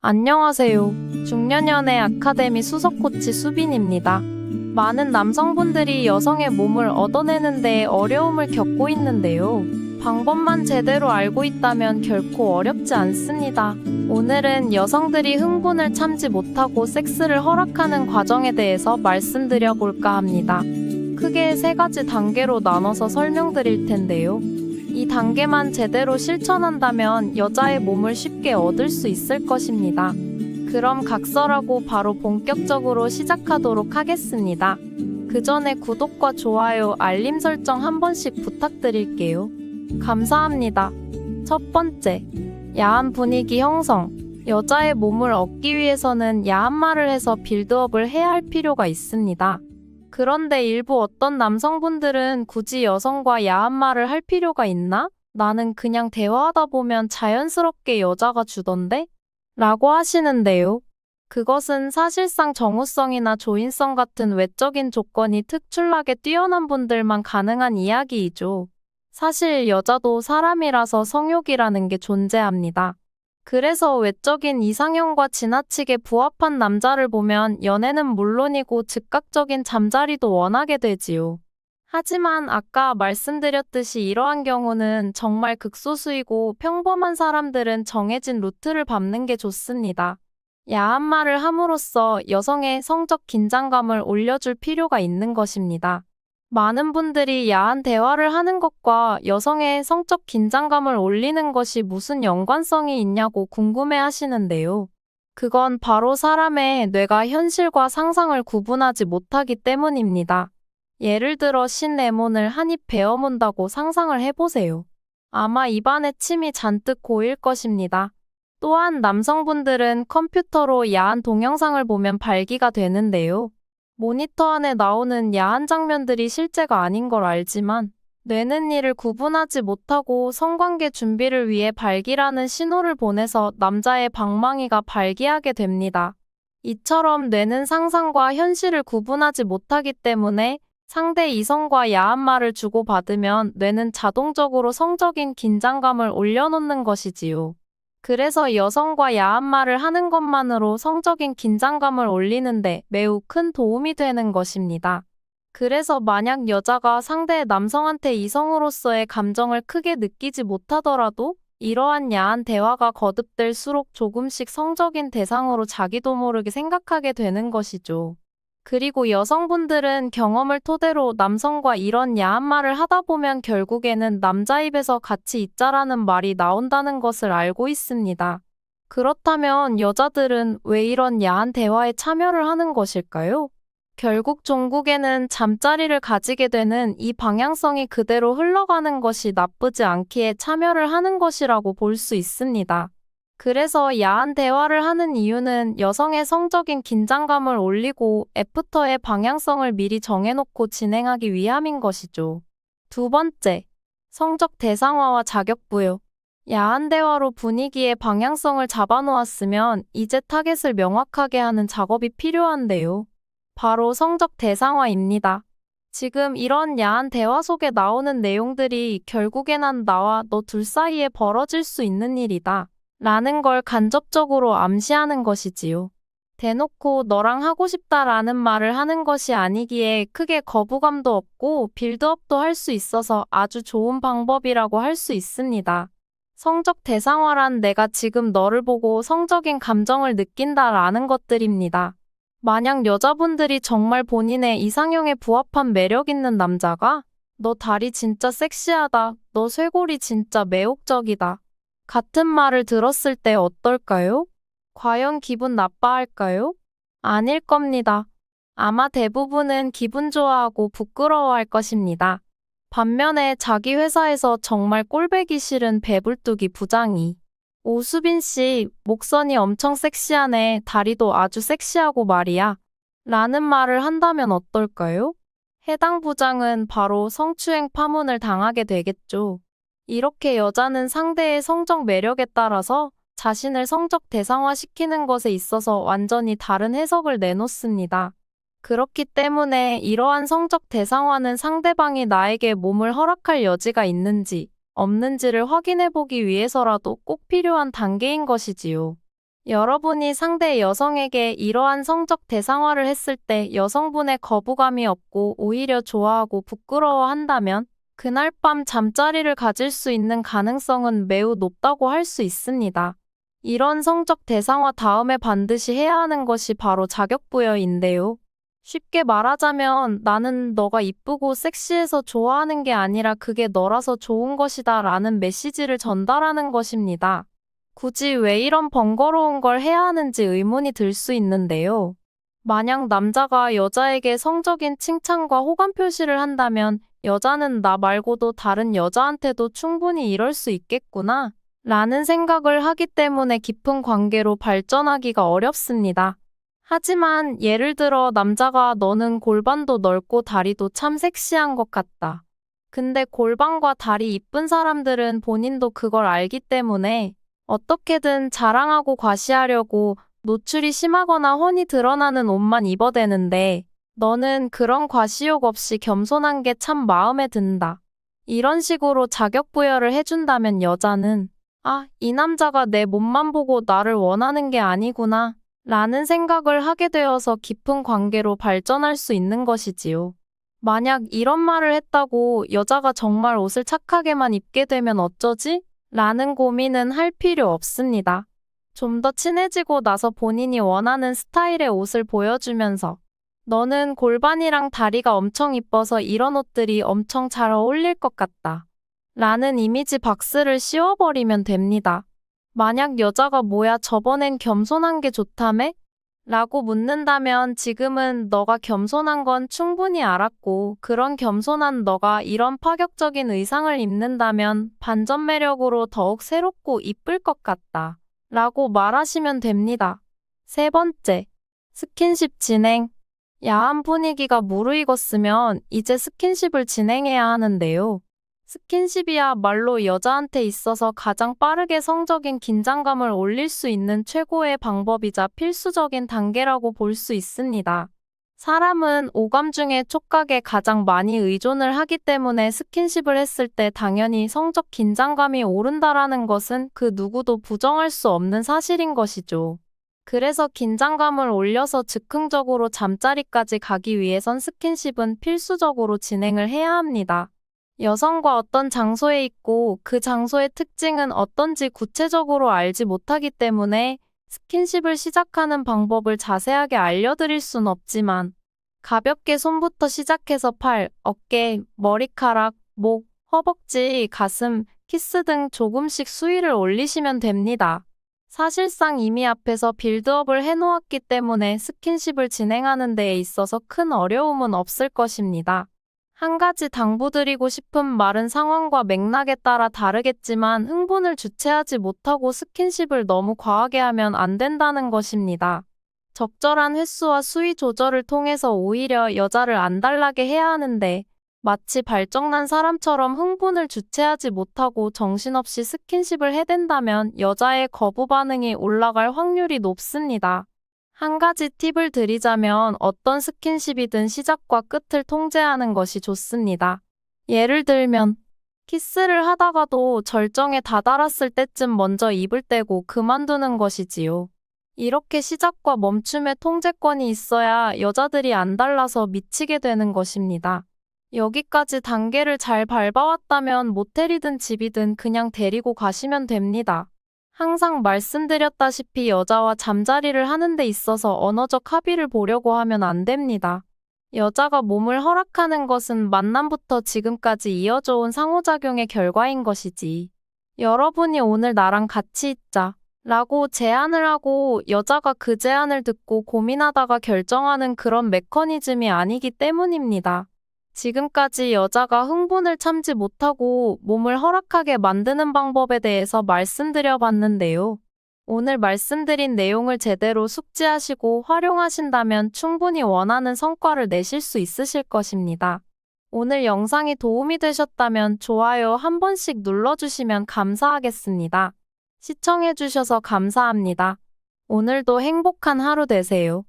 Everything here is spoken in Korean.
안녕하세요. 중년연애 아카데미 수석 코치 수빈입니다. 많은 남성분들이 여성의 몸을 얻어내는데 어려움을 겪고 있는데요. 방법만 제대로 알고 있다면 결코 어렵지 않습니다. 오늘은 여성들이 흥분을 참지 못하고 섹스를 허락하는 과정에 대해서 말씀드려 볼까 합니다. 크게 세 가지 단계로 나눠서 설명드릴 텐데요. 이 단계만 제대로 실천한다면 여자의 몸을 쉽게 얻을 수 있을 것입니다. 그럼 각설하고 바로 본격적으로 시작하도록 하겠습니다. 그 전에 구독과 좋아요, 알림 설정 한 번씩 부탁드릴게요. 감사합니다. 첫 번째, 야한 분위기 형성. 여자의 몸을 얻기 위해서는 야한 말을 해서 빌드업을 해야 할 필요가 있습니다. 그런데 일부 어떤 남성분들은 굳이 여성과 야한 말을 할 필요가 있나? 나는 그냥 대화하다 보면 자연스럽게 여자가 주던데? 라고 하시는데요. 그것은 사실상 정우성이나 조인성 같은 외적인 조건이 특출나게 뛰어난 분들만 가능한 이야기이죠. 사실 여자도 사람이라서 성욕이라는 게 존재합니다. 그래서 외적인 이상형과 지나치게 부합한 남자를 보면 연애는 물론이고 즉각적인 잠자리도 원하게 되지요. 하지만 아까 말씀드렸듯이 이러한 경우는 정말 극소수이고 평범한 사람들은 정해진 루트를 밟는 게 좋습니다. 야한 말을 함으로써 여성의 성적 긴장감을 올려줄 필요가 있는 것입니다. 많은 분들이 야한 대화를 하는 것과 여성의 성적 긴장감을 올리는 것이 무슨 연관성이 있냐고 궁금해 하시는데요. 그건 바로 사람의 뇌가 현실과 상상을 구분하지 못하기 때문입니다. 예를 들어 신레몬을 한 입 베어문다고 상상을 해보세요. 아마 입안에 침이 잔뜩 고일 것입니다. 또한 남성분들은 컴퓨터로 야한 동영상을 보면 발기가 되는데요. 모니터 안에 나오는 야한 장면들이 실제가 아닌 걸 알지만 뇌는 이를 구분하지 못하고 성관계 준비를 위해 발기라는 신호를 보내서 남자의 방망이가 발기하게 됩니다. 이처럼 뇌는 상상과 현실을 구분하지 못하기 때문에 상대 이성과 야한 말을 주고받으면 뇌는 자동적으로 성적인 긴장감을 올려놓는 것이지요. 그래서 여성과 야한 말을 하는 것만으로 성적인 긴장감을 올리는데 매우 큰 도움이 되는 것입니다. 그래서 만약 여자가 상대 남성한테 이성으로서의 감정을 크게 느끼지 못하더라도 이러한 야한 대화가 거듭될수록 조금씩 성적인 대상으로 자기도 모르게 생각하게 되는 것이죠. 그리고 여성분들은 경험을 토대로 남성과 이런 야한 말을 하다 보면 결국에는 남자 입에서 같이 있자라는 말이 나온다는 것을 알고 있습니다. 그렇다면 여자들은 왜 이런 야한 대화에 참여를 하는 것일까요? 결국 종국에는 잠자리를 가지게 되는 이 방향성이 그대로 흘러가는 것이 나쁘지 않기에 참여를 하는 것이라고 볼 수 있습니다. 그래서 야한 대화를 하는 이유는 여성의 성적인 긴장감을 올리고 애프터의 방향성을 미리 정해놓고 진행하기 위함인 것이죠. 두 번째, 성적 대상화와 자격부여. 야한 대화로 분위기의 방향성을 잡아놓았으면 이제 타겟을 명확하게 하는 작업이 필요한데요. 바로 성적 대상화입니다. 지금 이런 야한 대화 속에 나오는 내용들이 결국엔 나와 너 둘 사이에 벌어질 수 있는 일이다 라는 걸 간접적으로 암시하는 것이지요. 대놓고 너랑 하고 싶다라는 말을 하는 것이 아니기에 크게 거부감도 없고 빌드업도 할 수 있어서 아주 좋은 방법이라고 할 수 있습니다. 성적 대상화란 내가 지금 너를 보고 성적인 감정을 느낀다라는 것들입니다. 만약 여자분들이 정말 본인의 이상형에 부합한 매력 있는 남자가 너 다리 진짜 섹시하다, 너 쇄골이 진짜 매혹적이다 같은 말을 들었을 때 어떨까요? 과연 기분 나빠할까요? 아닐 겁니다. 아마 대부분은 기분 좋아하고 부끄러워할 것입니다. 반면에 자기 회사에서 정말 꼴보기 싫은 배불뚝이 부장이 오수빈 씨, 목선이 엄청 섹시하네, 다리도 아주 섹시하고 말이야 라는 말을 한다면 어떨까요? 해당 부장은 바로 성추행 파문을 당하게 되겠죠. 이렇게 여자는 상대의 성적 매력에 따라서 자신을 성적 대상화시키는 것에 있어서 완전히 다른 해석을 내놓습니다. 그렇기 때문에 이러한 성적 대상화는 상대방이 나에게 몸을 허락할 여지가 있는지 없는지를 확인해보기 위해서라도 꼭 필요한 단계인 것이지요. 여러분이 상대 여성에게 이러한 성적 대상화를 했을 때 여성분의 거부감이 없고 오히려 좋아하고 부끄러워한다면 그날 밤 잠자리를 가질 수 있는 가능성은 매우 높다고 할 수 있습니다. 이런 성적 대상화 다음에 반드시 해야 하는 것이 바로 자격부여인데요. 쉽게 말하자면 나는 너가 이쁘고 섹시해서 좋아하는 게 아니라 그게 너라서 좋은 것이다 라는 메시지를 전달하는 것입니다. 굳이 왜 이런 번거로운 걸 해야 하는지 의문이 들 수 있는데요. 만약 남자가 여자에게 성적인 칭찬과 호감 표시를 한다면 여자는 나 말고도 다른 여자한테도 충분히 이럴 수 있겠구나 라는 생각을 하기 때문에 깊은 관계로 발전하기가 어렵습니다. 하지만 예를 들어 남자가 너는 골반도 넓고 다리도 참 섹시한 것 같다. 근데 골반과 다리 이쁜 사람들은 본인도 그걸 알기 때문에 어떻게든 자랑하고 과시하려고 노출이 심하거나 훤히 드러나는 옷만 입어대는데 너는 그런 과시욕 없이 겸손한 게 참 마음에 든다. 이런 식으로 자격부여를 해준다면 여자는 아, 이 남자가 내 몸만 보고 나를 원하는 게 아니구나 라는 생각을 하게 되어서 깊은 관계로 발전할 수 있는 것이지요. 만약 이런 말을 했다고 여자가 정말 옷을 착하게만 입게 되면 어쩌지? 라는 고민은 할 필요 없습니다. 좀 더 친해지고 나서 본인이 원하는 스타일의 옷을 보여주면서 너는 골반이랑 다리가 엄청 이뻐서 이런 옷들이 엄청 잘 어울릴 것 같다. 라는 이미지 박스를 씌워버리면 됩니다. 만약 여자가 뭐야 저번엔 겸손한 게 좋다며? 라고 묻는다면 지금은 너가 겸손한 건 충분히 알았고 그런 겸손한 너가 이런 파격적인 의상을 입는다면 반전 매력으로 더욱 새롭고 이쁠 것 같다. 라고 말하시면 됩니다. 세 번째, 스킨십 진행. 야한 분위기가 무르익었으면 이제 스킨십을 진행해야 하는데요. 스킨십이야말로 여자한테 있어서 가장 빠르게 성적인 긴장감을 올릴 수 있는 최고의 방법이자 필수적인 단계라고 볼 수 있습니다. 사람은 오감 중에 촉각에 가장 많이 의존을 하기 때문에 스킨십을 했을 때 당연히 성적 긴장감이 오른다라는 것은 그 누구도 부정할 수 없는 사실인 것이죠. 그래서 긴장감을 올려서 즉흥적으로 잠자리까지 가기 위해선 스킨십은 필수적으로 진행을 해야 합니다. 여성과 어떤 장소에 있고 그 장소의 특징은 어떤지 구체적으로 알지 못하기 때문에 스킨십을 시작하는 방법을 자세하게 알려드릴 순 없지만 가볍게 손부터 시작해서 팔, 어깨, 머리카락, 목, 허벅지, 가슴, 키스 등 조금씩 수위를 올리시면 됩니다. 사실상 이미 앞에서 빌드업을 해놓았기 때문에 스킨십을 진행하는 데에 있어서 큰 어려움은 없을 것입니다. 한 가지 당부드리고 싶은 말은 상황과 맥락에 따라 다르겠지만 흥분을 주체하지 못하고 스킨십을 너무 과하게 하면 안 된다는 것입니다. 적절한 횟수와 수위 조절을 통해서 오히려 여자를 안달나게 해야 하는데 마치 발정난 사람처럼 흥분을 주체하지 못하고 정신없이 스킨십을 해댄다면 여자의 거부 반응이 올라갈 확률이 높습니다. 한 가지 팁을 드리자면 어떤 스킨십이든 시작과 끝을 통제하는 것이 좋습니다. 예를 들면 키스를 하다가도 절정에 다다랐을 때쯤 먼저 입을 떼고 그만두는 것이지요. 이렇게 시작과 멈춤의 통제권이 있어야 여자들이 안달나서 미치게 되는 것입니다. 여기까지 단계를 잘 밟아왔다면 모텔이든 집이든 그냥 데리고 가시면 됩니다. 항상 말씀드렸다시피 여자와 잠자리를 하는 데 있어서 언어적 합의를 보려고 하면 안 됩니다. 여자가 몸을 허락하는 것은 만남부터 지금까지 이어져 온 상호작용의 결과인 것이지. 여러분이 오늘 나랑 같이 있자 라고 제안을 하고 여자가 그 제안을 듣고 고민하다가 결정하는 그런 메커니즘이 아니기 때문입니다. 지금까지 여자가 흥분을 참지 못하고 몸을 허락하게 만드는 방법에 대해서 말씀드려 봤는데요. 오늘 말씀드린 내용을 제대로 숙지하시고 활용하신다면 충분히 원하는 성과를 내실 수 있으실 것입니다. 오늘 영상이 도움이 되셨다면 좋아요 한 번씩 눌러주시면 감사하겠습니다. 시청해주셔서 감사합니다. 오늘도 행복한 하루 되세요.